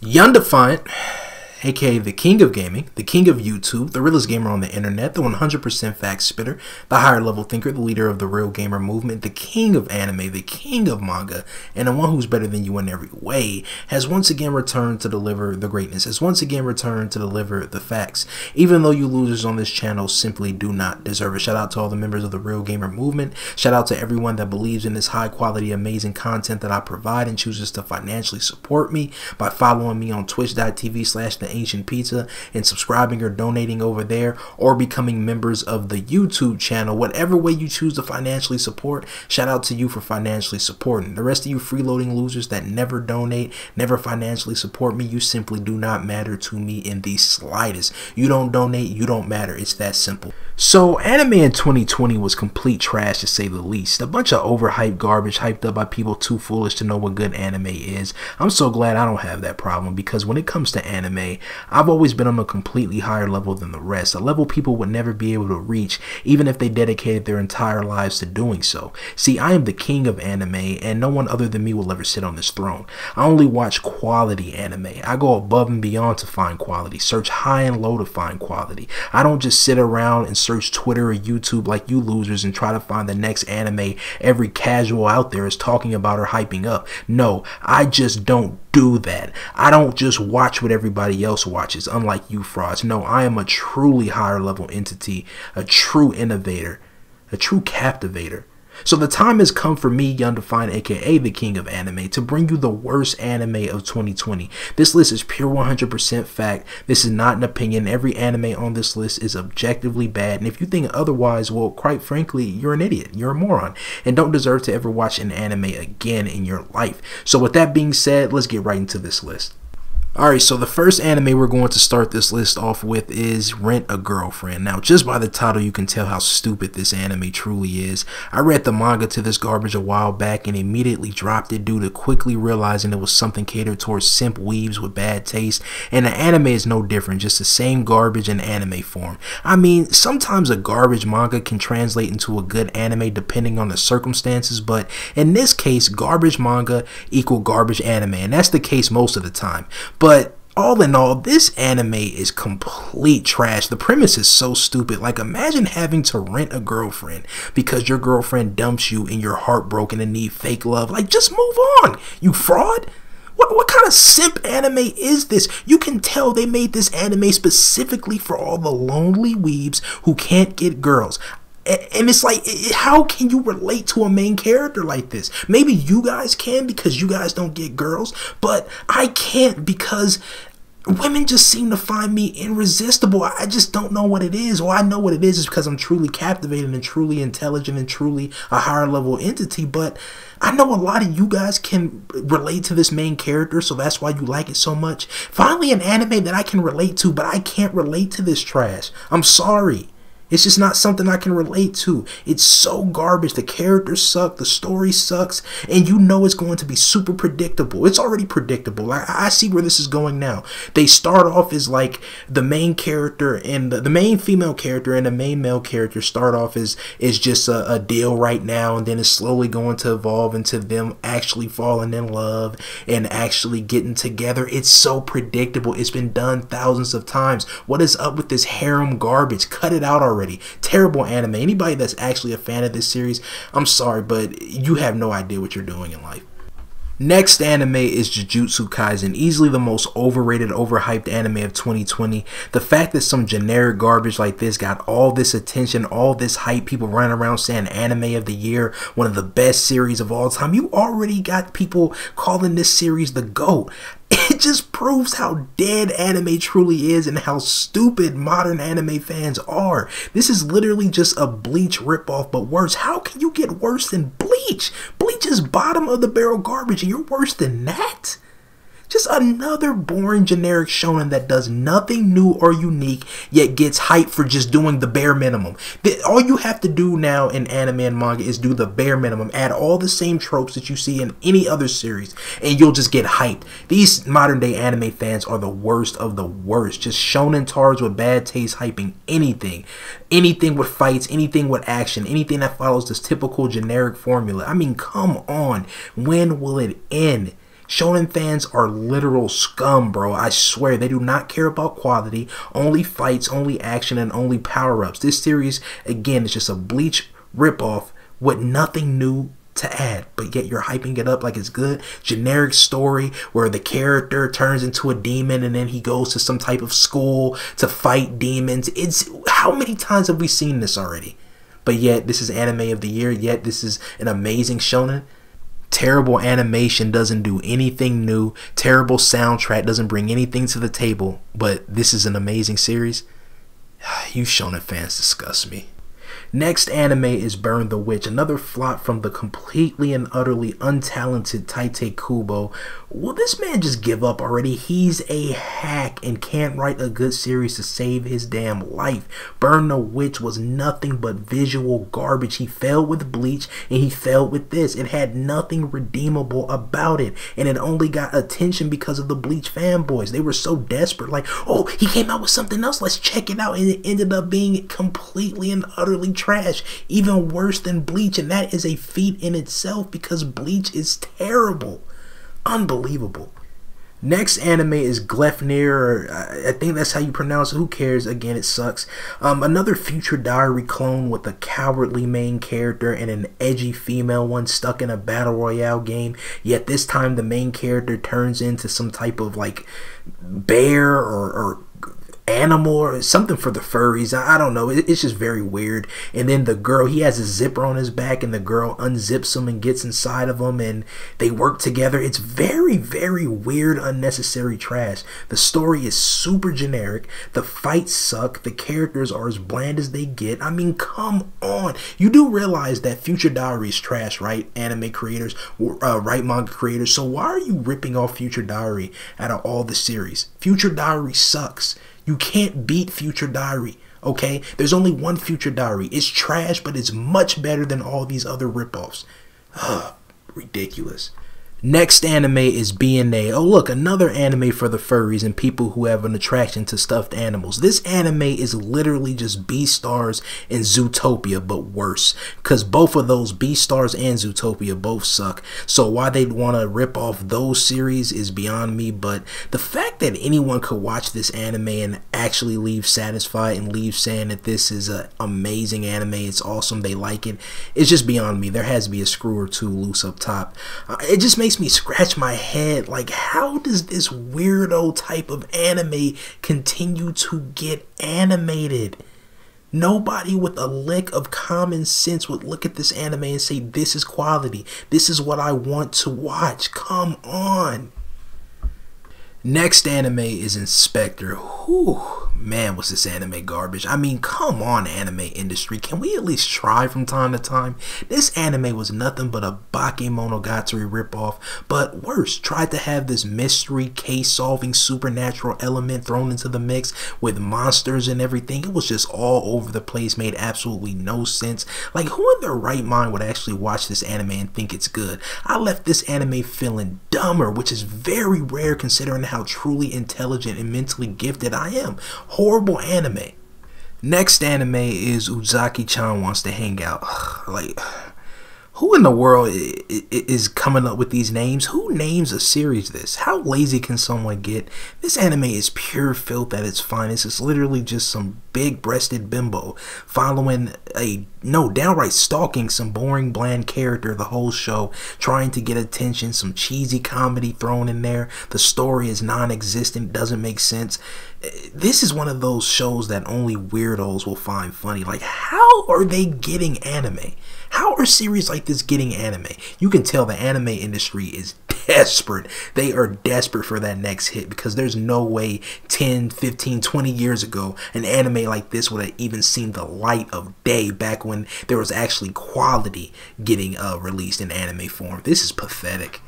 Defiant, aka the king of gaming, the king of YouTube, the realest gamer on the internet, the 100% fact spitter, the higher level thinker, the leader of the real gamer movement, the king of anime, the king of manga, and the one who's better than you in every way, has once again returned to deliver the greatness, has once again returned to deliver the facts, even though you losers on this channel simply do not deserve it. Shout out to all the members of the real gamer movement. Shout out to everyone that believes in this high quality, amazing content that I provide and chooses to financially support me by following me on twitch.tv/theancientpizza and subscribing or donating over there, or becoming members of the YouTube channel. Whatever way you choose to financially support, shout out to you for financially supporting. The rest of you freeloading losers that never donate, never financially support me, you simply do not matter to me in the slightest. You don't donate, you don't matter. It's that simple. So anime in 2020 was complete trash, to say the least. A bunch of overhyped garbage hyped up by people too foolish to know what good anime is. I'm so glad I don't have that problem, because when it comes to anime, I've always been on a completely higher level than the rest, a level people would never be able to reach even if they dedicated their entire lives to doing so. See, I am the king of anime, and no one other than me will ever sit on this throne. I only watch quality anime. I go above and beyond to find quality, search high and low to find quality. I don't just sit around and search Twitter or YouTube like you losers and try to find the next anime every casual out there is talking about or hyping up. No, I just don't do that. I don't just watch what everybody else watches, unlike you frauds. No, I am a truly higher level entity, a true innovator, a true captivator. So the time has come for me, Defiant, aka the king of anime, to bring you the worst anime of 2020. This list is pure 100% fact. This is not an opinion. Every anime on this list is objectively bad, and if you think otherwise, well, quite frankly, you're an idiot. You're a moron, and don't deserve to ever watch an anime again in your life. So with that being said, let's get right into this list. Alright, so the first anime we're going to start this list off with is Rent a Girlfriend. Now, just by the title, you can tell how stupid this anime truly is. I read the manga to this garbage a while back and immediately dropped it due to quickly realizing it was something catered towards simp weebs with bad taste, and the anime is no different, just the same garbage in anime form. I mean, sometimes a garbage manga can translate into a good anime depending on the circumstances, but in this case, garbage manga equal garbage anime, and that's the case most of the time. But all in all, this anime is complete trash. The premise is so stupid. Like, imagine having to rent a girlfriend because your girlfriend dumps you and you're heartbroken and need fake love. Like, just move on, you fraud. What kind of simp anime is this? You can tell they made this anime specifically for all the lonely weebs who can't get girls. And it's like, how can you relate to a main character like this? Maybe you guys can because you guys don't get girls, but I can't because women just seem to find me irresistible. I just don't know what it is. Well, I know what it is because I'm truly captivated and truly intelligent and truly a higher level entity, but I know a lot of you guys can relate to this main character, so that's why you like it so much. Finally, an anime that I can relate to, but I can't relate to this trash. I'm sorry. It's just not something I can relate to. It's so garbage. The characters suck. The story sucks. And you know it's going to be super predictable. It's already predictable. I see where this is going now. They start off as like the main character and the main female character and the main male character start off as just a deal right now. And then it's slowly going to evolve into them actually falling in love and actually getting together. It's so predictable. It's been done thousands of times. What is up with this harem garbage? Cut it out already. Terrible anime. Anybody that's actually a fan of this series, I'm sorry, but you have no idea what you're doing in life. Next anime is Jujutsu Kaisen, easily the most overrated, overhyped anime of 2020. The fact that some generic garbage like this got all this attention, all this hype, people running around saying anime of the year, one of the best series of all time, you already got people calling this series the GOAT. It just proves how dead anime truly is and how stupid modern anime fans are. This is literally just a Bleach ripoff, but worse. How can you get worse than Bleach? Bleach is bottom of the barrel garbage and you're worse than that? Just another boring generic shonen that does nothing new or unique, yet gets hyped for just doing the bare minimum. All you have to do now in anime and manga is do the bare minimum. Add all the same tropes that you see in any other series, and you'll just get hyped. These modern day anime fans are the worst of the worst. Just shonen tards with bad taste hyping anything. Anything with fights, anything with action, anything that follows this typical generic formula. I mean, come on. When will it end? Shonen fans are literal scum, bro. I swear, they do not care about quality, only fights, only action, and only power-ups. This series, again, is just a Bleach ripoff with nothing new to add, but yet you're hyping it up like it's good. Generic story where the character turns into a demon and then he goes to some type of school to fight demons. It's, how many times have we seen this already? But yet, this is anime of the year, yet this is an amazing shonen. Terrible animation, doesn't do anything new. Terrible soundtrack, doesn't bring anything to the table. But this is an amazing series. You shonen fans disgust me. Next anime is Burn the Witch, another flop from the completely and utterly untalented Tite Kubo. Will this man just give up already? He's a hack and can't write a good series to save his damn life. Burn the Witch was nothing but visual garbage. He failed with Bleach and he failed with this. It had nothing redeemable about it, and it only got attention because of the Bleach fanboys. They were so desperate, like, oh, he came out with something else, let's check it out, and it ended up being completely and utterly trash, even worse than Bleach, and that is a feat in itself because Bleach is terrible. Unbelievable. Next anime is Glefner, I think that's how you pronounce it, who cares, again it sucks. Another Future Diary clone with a cowardly main character and an edgy female one stuck in a battle royale game, yet this time the main character turns into some type of like bear or animal or something for the furries. I don't know, it's just very weird. And then the girl, he has a zipper on his back and the girl unzips him and gets inside of him and they work together. It's very, very weird, unnecessary trash. The story is super generic, the fights suck, the characters are as bland as they get. I mean, come on. You do realize that Future Diary is trash, right? Anime creators, right, manga creators. So why are you ripping off Future Diary out of all the series? Future Diary sucks. You can't beat Future Diary, okay? There's only one Future Diary. It's trash, but it's much better than all these other ripoffs. Ridiculous. Next anime is BNA. Oh look, another anime for the furries and people who have an attraction to stuffed animals. This anime is literally just Beastars and Zootopia, but worse. Because both of those, Beastars and Zootopia, both suck. So why they'd want to rip off those series is beyond me. But the fact that anyone could watch this anime and actually leave satisfied and leave saying that this is an amazing anime, it's awesome, they like it, it's just beyond me. There has to be a screw or two loose up top. It just makes me scratch my head, like, how does this weirdo type of anime continue to get animated? Nobody with a lick of common sense would look at this anime and say, this is quality, this is what I want to watch. Come on. Next anime is Inspector. Whew, man, was this anime garbage. I mean, come on, anime industry. Can we at least try from time to time? This anime was nothing but a Bakemonogatari ripoff, but worse, tried to have this mystery, case-solving, supernatural element thrown into the mix with monsters and everything. It was just all over the place, made absolutely no sense. Like, who in their right mind would actually watch this anime and think it's good? I left this anime feeling dumber, which is very rare considering how truly intelligent and mentally gifted I am. Horrible anime. Next anime is Uzaki-chan Wants to Hang Out. Like, who in the world is coming up with these names? Who names a series this? How lazy can someone get? This anime is pure filth at its finest. It's literally just some big-breasted bimbo following downright stalking some boring, bland character the whole show, trying to get attention, some cheesy comedy thrown in there. The story is non-existent, doesn't make sense. This is one of those shows that only weirdos will find funny. Like, how are they getting anime? How are series like this getting anime? You can tell the anime industry is desperate. They are desperate for that next hit, because there's no way 10, 15, 20 years ago an anime like this would have even seen the light of day, back when there was actually quality getting released in anime form. This is pathetic.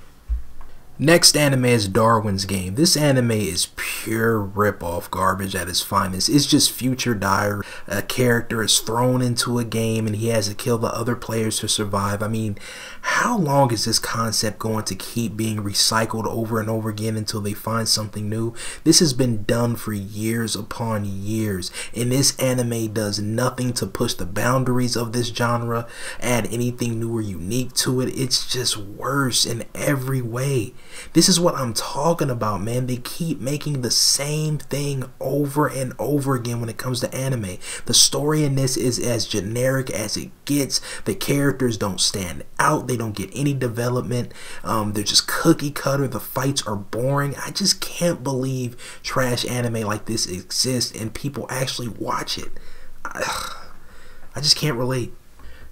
Next anime is Darwin's Game. This anime is pure rip-off garbage at its finest. It's just Future Diary. A character is thrown into a game and he has to kill the other players to survive. I mean, how long is this concept going to keep being recycled over and over again until they find something new? This has been done for years upon years, and this anime does nothing to push the boundaries of this genre, add anything new or unique to it. It's just worse in every way. This is what I'm talking about, man. They keep making the same thing over and over again when it comes to anime. The story in this is as generic as it gets. The characters don't stand out. They don't get any development. They're just cookie cutter. The fights are boring. I just can't believe trash anime like this exists and people actually watch it. I just can't relate.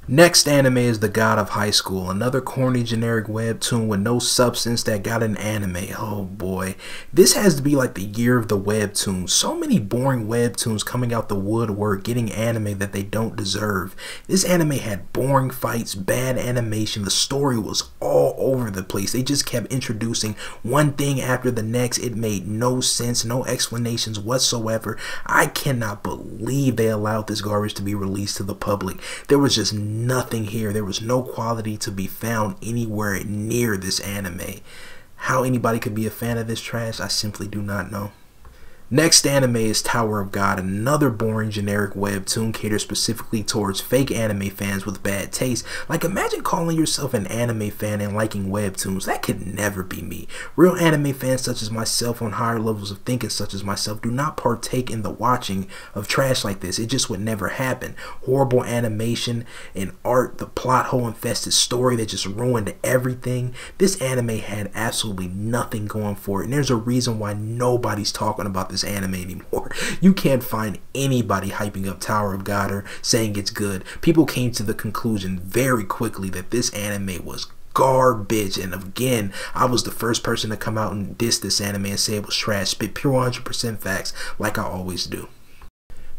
Next anime is The God of High School, another corny generic webtoon with no substance that got an anime. Oh boy. This has to be like the year of the webtoon. So many boring webtoons coming out the woodwork getting anime that they don't deserve. This anime had boring fights, bad animation, the story was all over the place. They just kept introducing one thing after the next. It made no sense, no explanations whatsoever. I cannot believe they allowed this garbage to be released to the public. There was just nothing here. There was no quality to be found anywhere near this anime. How anybody could be a fan of this trash, I simply do not know. Next anime is Tower of God, another boring generic webtoon catered specifically towards fake anime fans with bad taste. Like, imagine calling yourself an anime fan and liking webtoons. That could never be me. Real anime fans such as myself on higher levels of thinking such as myself do not partake in the watching of trash like this. It just would never happen. Horrible animation and art, the plot hole infested story that just ruined everything. This anime had absolutely nothing going for it, and there's a reason why nobody's talking about this anime anymore. You can't find anybody hyping up Tower of God or saying it's good. People came to the conclusion very quickly that this anime was garbage, and again, I was the first person to come out and diss this anime and say it was trash, spit pure 100% facts like I always do.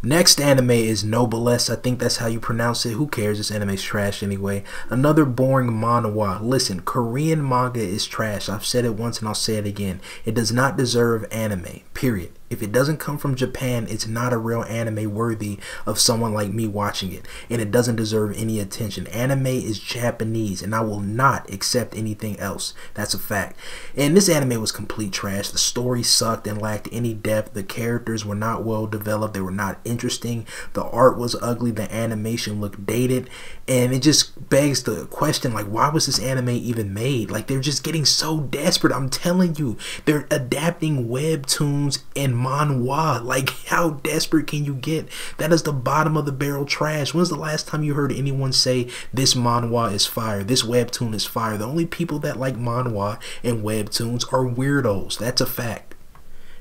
Next anime is Noblesse. I think that's how you pronounce it. Who cares? This anime's trash anyway. Another boring manhwa. Listen, Korean manga is trash. I've said it once and I'll say it again. It does not deserve anime. Period. If it doesn't come from Japan, it's not a real anime worthy of someone like me watching it, and it doesn't deserve any attention. Anime is Japanese, and I will not accept anything else. That's a fact. And this anime was complete trash. The story sucked and lacked any depth. The characters were not well developed. They were not interesting. The art was ugly. The animation looked dated, and it just begs the question, like, why was this anime even made? Like, they're just getting so desperate. I'm telling you, they're adapting webtoons and manhwa. Like, how desperate can you get? That is the bottom of the barrel trash. When's the last time you heard anyone say this manhwa is fire, this webtoon is fire? The only people that like manhwa and webtoons are weirdos. That's a fact.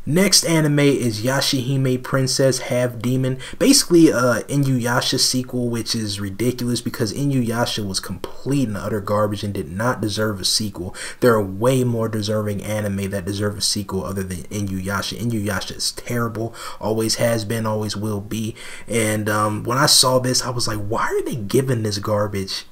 Next anime is Yashihime Princess Half Demon. Basically Inuyasha sequel, which is ridiculous because Inuyasha was complete and utter garbage and did not deserve a sequel. There are way more deserving anime that deserve a sequel other than Inuyasha. Inuyasha is terrible, always has been, always will be. And when I saw this, I was like, why are they giving this garbage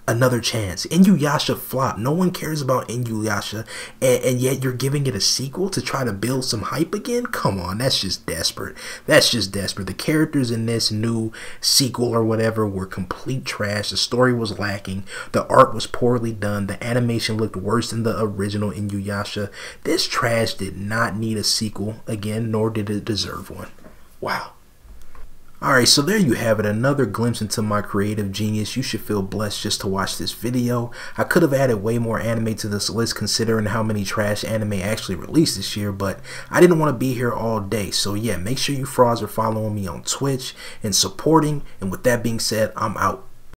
another chance? Inuyasha flopped. No one cares about Inuyasha, and yet you're giving it a sequel to try to build some hype again? Come on, that's just desperate. That's just desperate. The characters in this new sequel or whatever were complete trash. The story was lacking. The art was poorly done. The animation looked worse than the original Inuyasha. This trash did not need a sequel again, nor did it deserve one. Wow. Alright, so there you have it, another glimpse into my creative genius. You should feel blessed just to watch this video. I could have added way more anime to this list considering how many trash anime actually released this year, but I didn't want to be here all day. So yeah, make sure you frauds are following me on Twitch and supporting, and with that being said, I'm out.